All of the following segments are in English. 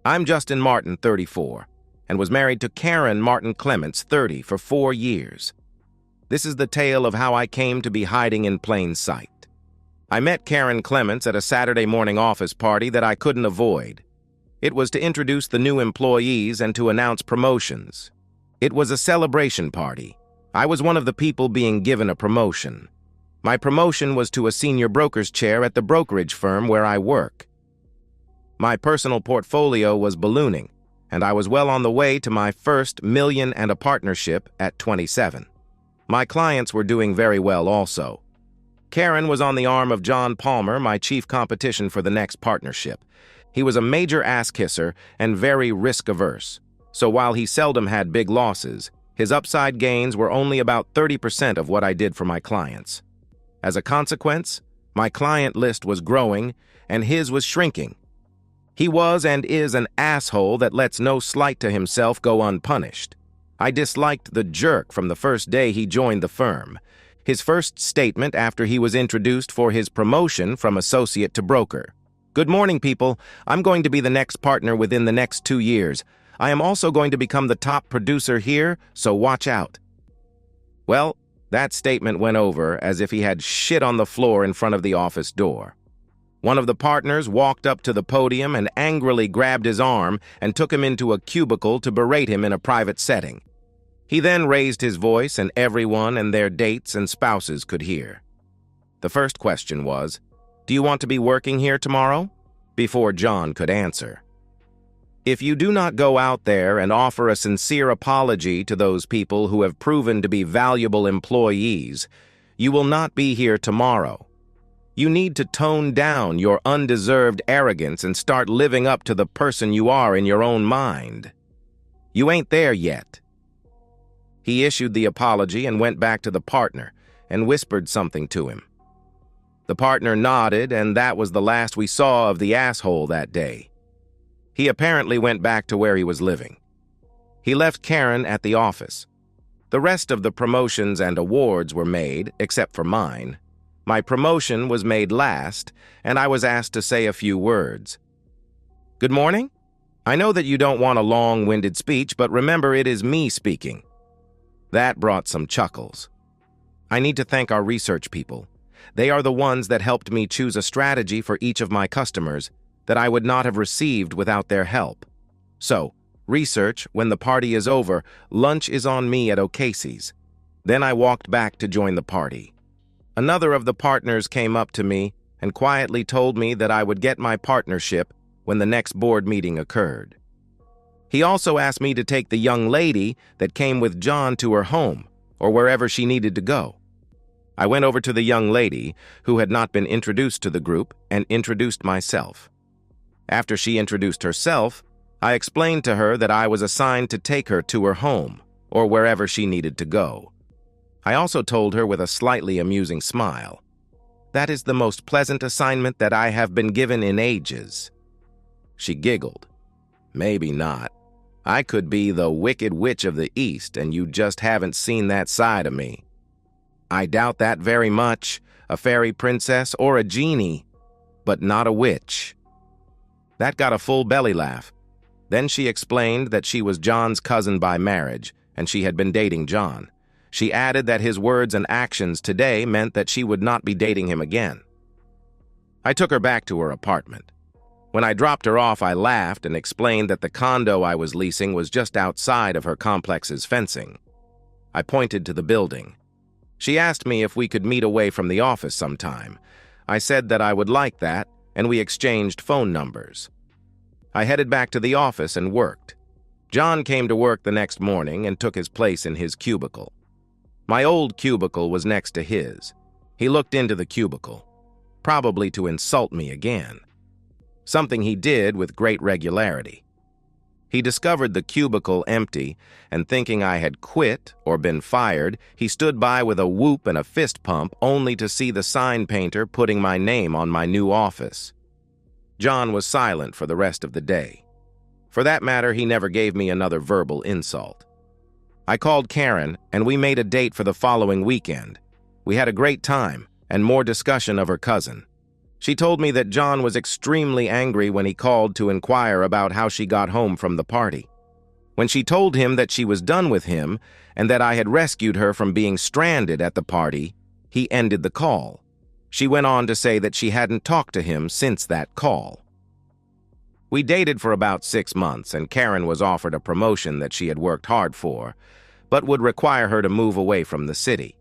I'm Justin Martin, 34, and was married to Karen Martin Clements, 30, for 4 years. This is the tale of how I came to be hiding in plain sight. I met Karen Clements at a Saturday morning office party that I couldn't avoid. It was to introduce the new employees and to announce promotions. It was a celebration party. I was one of the people being given a promotion. My promotion was to a senior broker's chair at the brokerage firm where I work. My personal portfolio was ballooning, and I was well on the way to my first $1 million and a partnership at 27. My clients were doing very well also. Karen was on the arm of John Palmer, my chief competition for the next partnership. He was a major ass-kisser and very risk-averse, so while he seldom had big losses, his upside gains were only about 30% of what I did for my clients. As a consequence, my client list was growing and his was shrinking. He was and is an asshole that lets no slight to himself go unpunished. I disliked the jerk from the first day he joined the firm. His first statement after he was introduced for his promotion from associate to broker. "Good morning, people. I'm going to be the next partner within the next 2 years. I am also going to become the top producer here, so watch out." Well, that statement went over as if he had shit on the floor in front of the office door. One of the partners walked up to the podium and angrily grabbed his arm and took him into a cubicle to berate him in a private setting. He then raised his voice and everyone and their dates and spouses could hear. The first question was, "Do you want to be working here tomorrow?" before John could answer. If you do not go out there and offer a sincere apology to those people who have proven to be valuable employees, you will not be here tomorrow. You need to tone down your undeserved arrogance and start living up to the person you are in your own mind. You ain't there yet. He issued the apology and went back to the partner and whispered something to him. The partner nodded, and that was the last we saw of the asshole that day. He apparently went back to where he was living. He left Karen at the office. The rest of the promotions and awards were made, except for mine. My promotion was made last, and I was asked to say a few words. "Good morning. I know that you don't want a long-winded speech, but remember it is me speaking." That brought some chuckles. I need to thank our research people. They are the ones that helped me choose a strategy for each of my customers that I would not have received without their help. So, research, when the party is over, lunch is on me at O'Casey's. Then I walked back to join the party. Another of the partners came up to me and quietly told me that I would get my partnership when the next board meeting occurred. He also asked me to take the young lady that came with John to her home or wherever she needed to go. I went over to the young lady, who had not been introduced to the group, and introduced myself. After she introduced herself, I explained to her that I was assigned to take her to her home or wherever she needed to go. I also told her with a slightly amusing smile, "That is the most pleasant assignment that I have been given in ages." She giggled. "Maybe not. I could be the Wicked Witch of the East, and you just haven't seen that side of me." "I doubt that very much. A fairy princess or a genie, but not a witch." That got a full belly laugh. Then she explained that she was John's cousin by marriage, and she had been dating John. She added that his words and actions today meant that she would not be dating him again. I took her back to her apartment. When I dropped her off, I laughed and explained that the condo I was leasing was just outside of her complex's fencing. I pointed to the building. She asked me if we could meet away from the office sometime. I said that I would like that, and we exchanged phone numbers. I headed back to the office and worked. John came to work the next morning and took his place in his cubicle. My old cubicle was next to his. He looked into the cubicle, probably to insult me again. Something he did with great regularity. He discovered the cubicle empty, and thinking I had quit or been fired, he stood by with a whoop and a fist pump only to see the sign painter putting my name on my new office. John was silent for the rest of the day. For that matter, he never gave me another verbal insult. I called Karen, and we made a date for the following weekend. We had a great time, and more discussion of her cousin. She told me that John was extremely angry when he called to inquire about how she got home from the party. When she told him that she was done with him and that I had rescued her from being stranded at the party, he ended the call. She went on to say that she hadn't talked to him since that call. We dated for about 6 months, and Karen was offered a promotion that she had worked hard for, but would require her to move away from the city.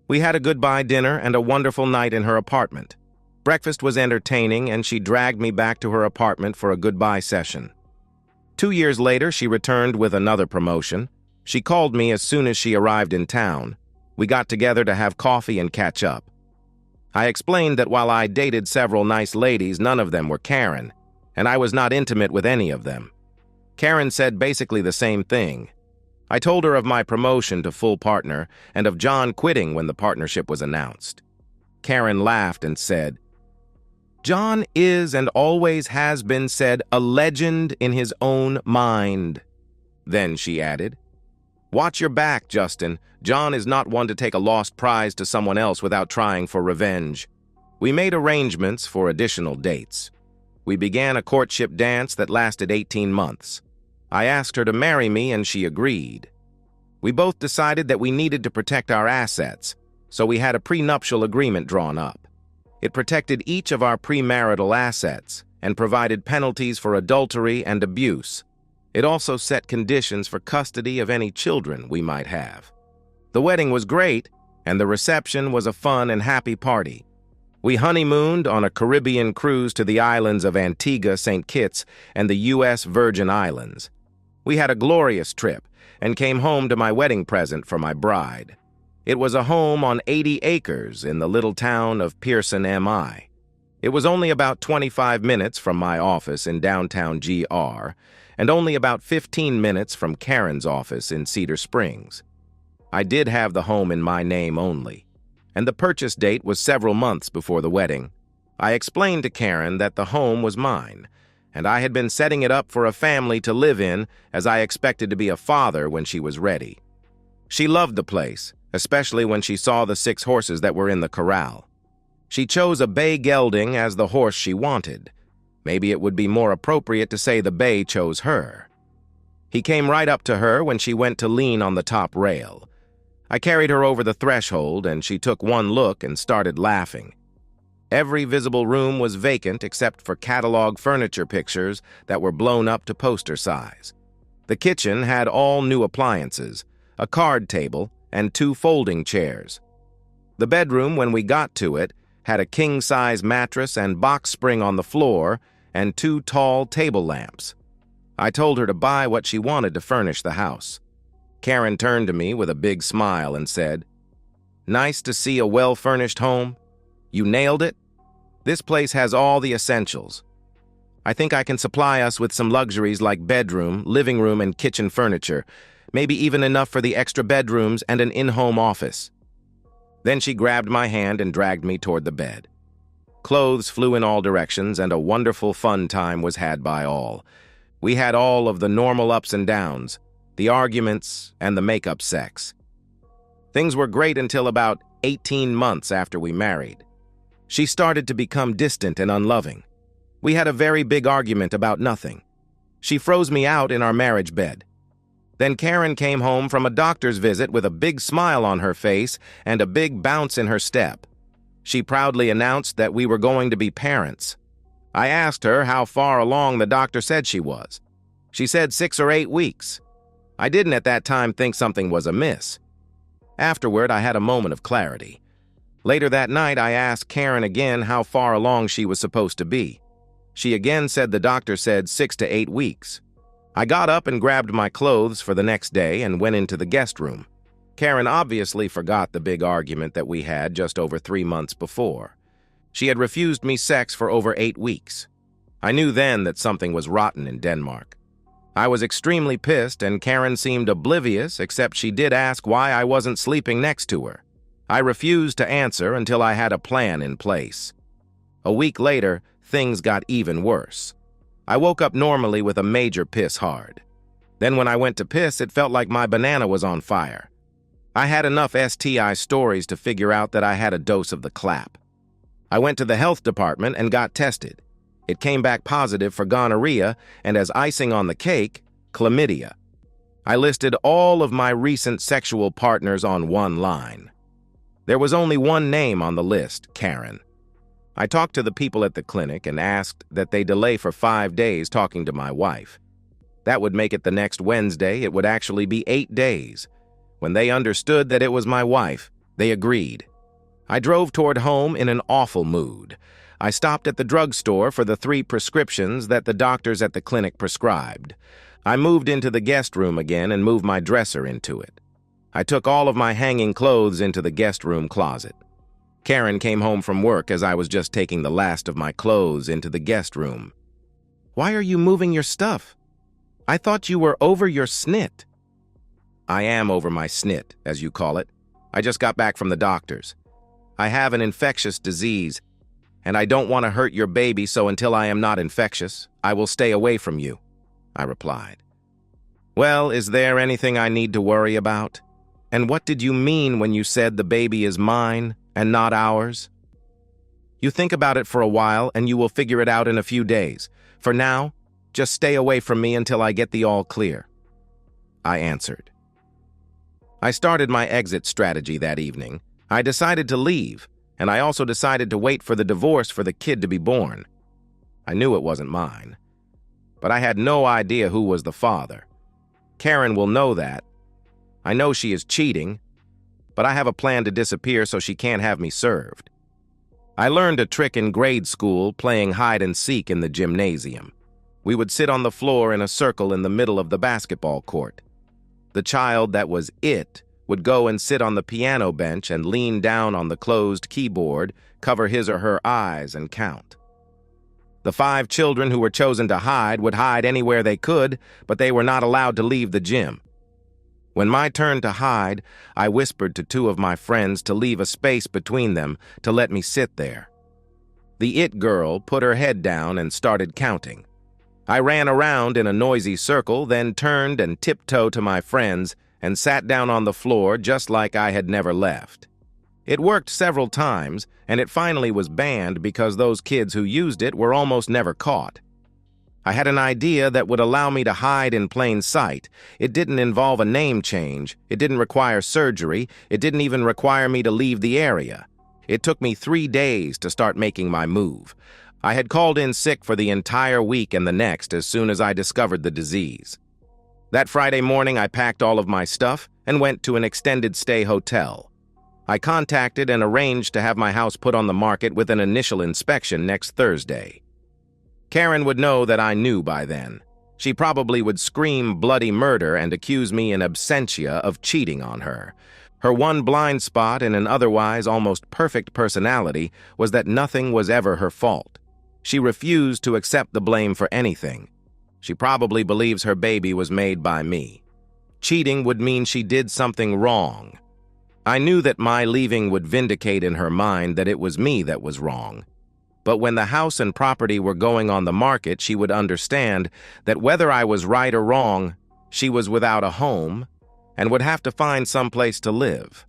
We had a goodbye dinner and a wonderful night in her apartment. Breakfast was entertaining, and she dragged me back to her apartment for a goodbye session. 2 years later, she returned with another promotion. She called me as soon as she arrived in town. We got together to have coffee and catch up. I explained that while I dated several nice ladies, none of them were Karen, and I was not intimate with any of them. Karen said basically the same thing. I told her of my promotion to full partner and of John quitting when the partnership was announced. Karen laughed and said, "John is and always has been said a legend in his own mind." Then she added, "Watch your back, Justin. John is not one to take a lost prize to someone else without trying for revenge." We made arrangements for additional dates. We began a courtship dance that lasted 18 months. I asked her to marry me, and she agreed. We both decided that we needed to protect our assets, so we had a prenuptial agreement drawn up. It protected each of our premarital assets and provided penalties for adultery and abuse. It also set conditions for custody of any children we might have. The wedding was great, and the reception was a fun and happy party. We honeymooned on a Caribbean cruise to the islands of Antigua, St. Kitts, and the U.S. Virgin Islands. We had a glorious trip and came home to my wedding present for my bride. It was a home on 80 acres in the little town of Pearson, MI. It was only about 25 minutes from my office in downtown GR, and only about 15 minutes from Karen's office in Cedar Springs. I did have the home in my name only, and the purchase date was several months before the wedding. I explained to Karen that the home was mine, and I had been setting it up for a family to live in as I expected to be a father when she was ready. She loved the place, especially when she saw the 6 horses that were in the corral. She chose a bay gelding as the horse she wanted. Maybe it would be more appropriate to say the bay chose her. He came right up to her when she went to lean on the top rail. I carried her over the threshold, and she took one look and started laughing. Every visible room was vacant except for catalog furniture pictures that were blown up to poster size. The kitchen had all new appliances, a card table, and 2 folding chairs. The bedroom, when we got to it, had a king-size mattress and box spring on the floor and 2 tall table lamps. I told her to buy what she wanted to furnish the house. Karen turned to me with a big smile and said, "Nice to see a well-furnished home. You nailed it. This place has all the essentials. I think I can supply us with some luxuries like bedroom, living room, and kitchen furniture, maybe even enough for the extra bedrooms and an in-home office." Then she grabbed my hand and dragged me toward the bed. Clothes flew in all directions, and a wonderful fun time was had by all. We had all of the normal ups and downs, the arguments, and the make-up sex. Things were great until about 18 months after we married. She started to become distant and unloving. We had a very big argument about nothing. She froze me out in our marriage bed. Then Karen came home from a doctor's visit with a big smile on her face and a big bounce in her step. She proudly announced that we were going to be parents. I asked her how far along the doctor said she was. She said 6 or 8 weeks. I didn't at that time think something was amiss. Afterward, I had a moment of clarity. Later that night, I asked Karen again how far along she was supposed to be. She again said the doctor said 6 to 8 weeks. I got up and grabbed my clothes for the next day and went into the guest room. Karen obviously forgot the big argument that we had just over 3 months before. She had refused me sex for over 8 weeks. I knew then that something was rotten in Denmark. I was extremely pissed, and Karen seemed oblivious, except she did ask why I wasn't sleeping next to her. I refused to answer until I had a plan in place. A week later, things got even worse. I woke up normally with a major piss hard. Then when I went to piss, it felt like my banana was on fire. I had enough STI stories to figure out that I had a dose of the clap. I went to the health department and got tested. It came back positive for gonorrhea and, as icing on the cake, chlamydia. I listed all of my recent sexual partners on one line. There was only one name on the list, Karen. I talked to the people at the clinic and asked that they delay for 5 days talking to my wife. That would make it the next Wednesday. It would actually be 8 days. When they understood that it was my wife, they agreed. I drove toward home in an awful mood. I stopped at the drugstore for the 3 prescriptions that the doctors at the clinic prescribed. I moved into the guest room again and moved my dresser into it. I took all of my hanging clothes into the guest room closet. Karen came home from work as I was just taking the last of my clothes into the guest room. "Why are you moving your stuff? I thought you were over your snit." I am over my snit, as you call it. I just got back from the doctors. I have an infectious disease, and I don't want to hurt your baby, so until I am not infectious, I will stay away from you, I replied. "Well, is there anything I need to worry about? And what did you mean when you said the baby is mine and not ours?" "You think about it for a while and you will figure it out in a few days. For now, just stay away from me until I get the all clear," I answered. I started my exit strategy that evening. I decided to leave, and I also decided to wait for the divorce for the kid to be born. I knew it wasn't mine, but I had no idea who was the father. Karen will know that. I know she is cheating, but I have a plan to disappear so she can't have me served. I learned a trick in grade school playing hide and seek in the gymnasium. We would sit on the floor in a circle in the middle of the basketball court. The child that was it would go and sit on the piano bench and lean down on the closed keyboard, cover his or her eyes, and count. The 5 children who were chosen to hide would hide anywhere they could, but they were not allowed to leave the gym. When my turn to hide, I whispered to 2 of my friends to leave a space between them to let me sit there. The it girl put her head down and started counting. I ran around in a noisy circle, then turned and tiptoed to my friends and sat down on the floor just like I had never left. It worked several times, and it finally was banned because those kids who used it were almost never caught. I had an idea that would allow me to hide in plain sight. It didn't involve a name change. It didn't require surgery. It didn't even require me to leave the area. It took me 3 days to start making my move. I had called in sick for the entire week and the next as soon as I discovered the disease. That Friday morning, I packed all of my stuff and went to an extended stay hotel. I contacted and arranged to have my house put on the market with an initial inspection next Thursday. Karen would know that I knew by then. She probably would scream bloody murder and accuse me in absentia of cheating on her. Her one blind spot in an otherwise almost perfect personality was that nothing was ever her fault. She refused to accept the blame for anything. She probably believes her baby was made by me. Cheating would mean she did something wrong. I knew that my leaving would vindicate in her mind that it was me that was wrong. But when the house and property were going on the market, she would understand that whether I was right or wrong, she was without a home and would have to find some place to live.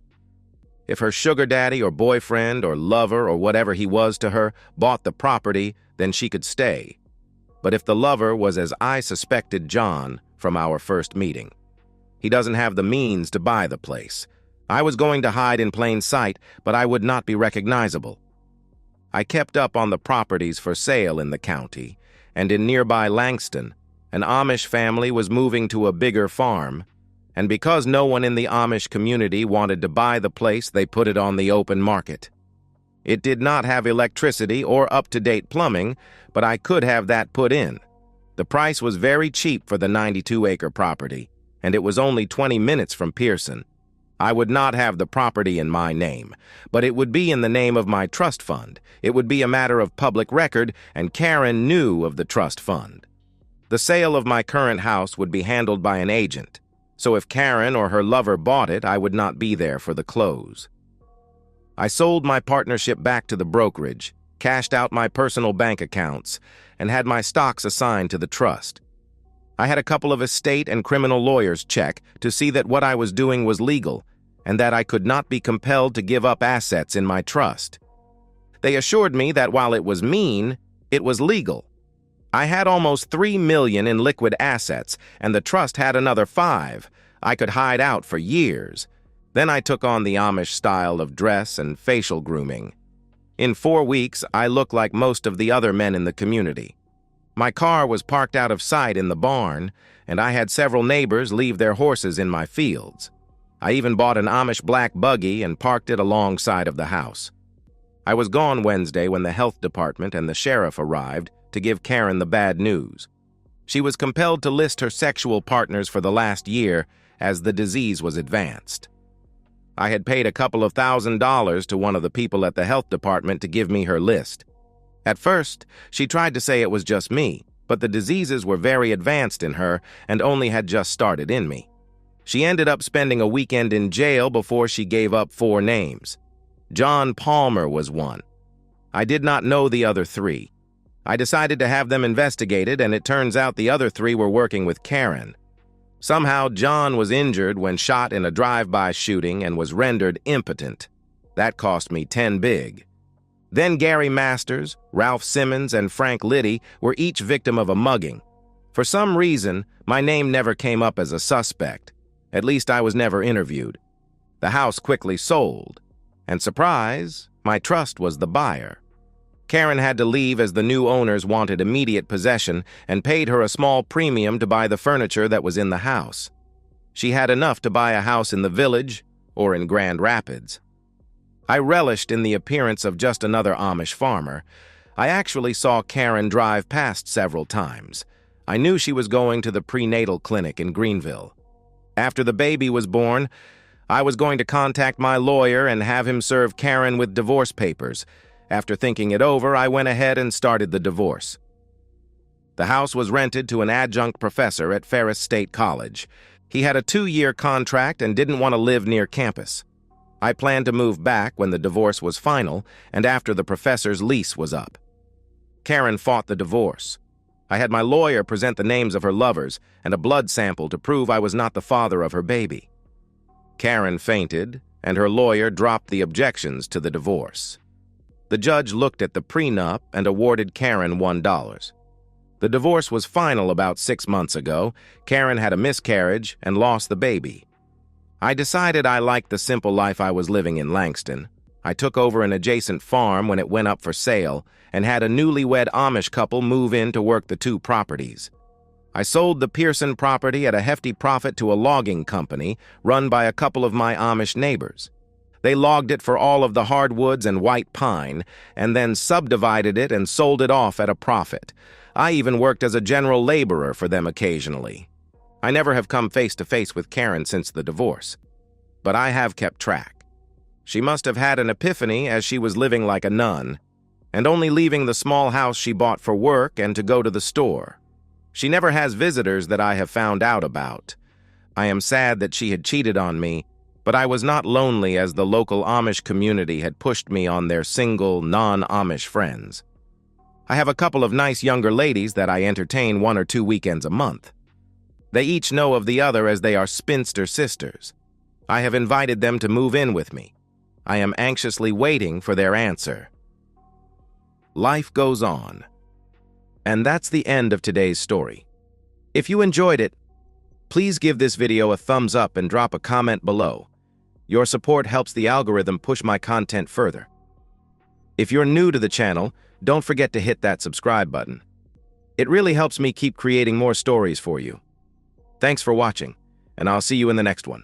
If her sugar daddy or boyfriend or lover or whatever he was to her bought the property, then she could stay. But if the lover was as I suspected John from our first meeting, he doesn't have the means to buy the place. I was going to hide in plain sight, but I would not be recognizable. I kept up on the properties for sale in the county, and in nearby Langston, an Amish family was moving to a bigger farm, and because no one in the Amish community wanted to buy the place, they put it on the open market. It did not have electricity or up-to-date plumbing, but I could have that put in. The price was very cheap for the 92-acre property, and it was only 20 minutes from Pearson. I would not have the property in my name, but it would be in the name of my trust fund. It would be a matter of public record, and Karen knew of the trust fund. The sale of my current house would be handled by an agent, so if Karen or her lover bought it, I would not be there for the close. I sold my partnership back to the brokerage, cashed out my personal bank accounts, and had my stocks assigned to the trust. I had a couple of estate and criminal lawyers check to see that what I was doing was legal and that I could not be compelled to give up assets in my trust. They assured me that while it was mean, it was legal. I had almost $3 million in liquid assets, and the trust had another $5 million. I could hide out for years. Then I took on the Amish style of dress and facial grooming. In 4 weeks, I looked like most of the other men in the community. My car was parked out of sight in the barn, and I had several neighbors leave their horses in my fields. I even bought an Amish black buggy and parked it alongside of the house. I was gone Wednesday when the health department and the sheriff arrived to give Karen the bad news. She was compelled to list her sexual partners for the last year as the disease was advanced. I had paid a couple of $1,000s to one of the people at the health department to give me her list. At first, she tried to say it was just me, but the diseases were very advanced in her and only had just started in me. She ended up spending a weekend in jail before she gave up 4 names. John Palmer was one. I did not know the other 3. I decided to have them investigated, and it turns out the other 3 were working with Karen. Somehow, John was injured when shot in a drive-by shooting and was rendered impotent. That cost me $10 big. Then Gary Masters, Ralph Simmons, and Frank Liddy were each victim of a mugging. For some reason, my name never came up as a suspect. At least I was never interviewed. The house quickly sold. And surprise, my trust was the buyer. Karen had to leave as the new owners wanted immediate possession and paid her a small premium to buy the furniture that was in the house. She had enough to buy a house in the village or in Grand Rapids. I relished in the appearance of just another Amish farmer. I actually saw Karen drive past several times. I knew she was going to the prenatal clinic in Greenville. After the baby was born, I was going to contact my lawyer and have him serve Karen with divorce papers. After thinking it over, I went ahead and started the divorce. The house was rented to an adjunct professor at Ferris State College. He had a 2-year contract and didn't want to live near campus. I planned to move back when the divorce was final and after the professor's lease was up. Karen fought the divorce. I had my lawyer present the names of her lovers and a blood sample to prove I was not the father of her baby. Karen fainted, and her lawyer dropped the objections to the divorce. The judge looked at the prenup and awarded Karen $1. The divorce was final about 6 months ago. Karen had a miscarriage and lost the baby. I decided I liked the simple life I was living in Langston. I took over an adjacent farm when it went up for sale and had a newlywed Amish couple move in to work the 2 properties. I sold the Pearson property at a hefty profit to a logging company run by a couple of my Amish neighbors. They logged it for all of the hardwoods and white pine, and then subdivided it and sold it off at a profit. I even worked as a general laborer for them occasionally. I never have come face to face with Karen since the divorce, but I have kept track. She must have had an epiphany as she was living like a nun, and only leaving the small house she bought for work and to go to the store. She never has visitors that I have found out about. I am sad that she had cheated on me, but I was not lonely as the local Amish community had pushed me on their single, non-Amish friends. I have a couple of nice younger ladies that I entertain 1 or 2 weekends a month. They each know of the other as they are spinster sisters. I have invited them to move in with me. I am anxiously waiting for their answer. Life goes on. And that's the end of today's story. If you enjoyed it, please give this video a thumbs up and drop a comment below. Your support helps the algorithm push my content further. If you're new to the channel, don't forget to hit that subscribe button. It really helps me keep creating more stories for you. Thanks for watching, and I'll see you in the next one.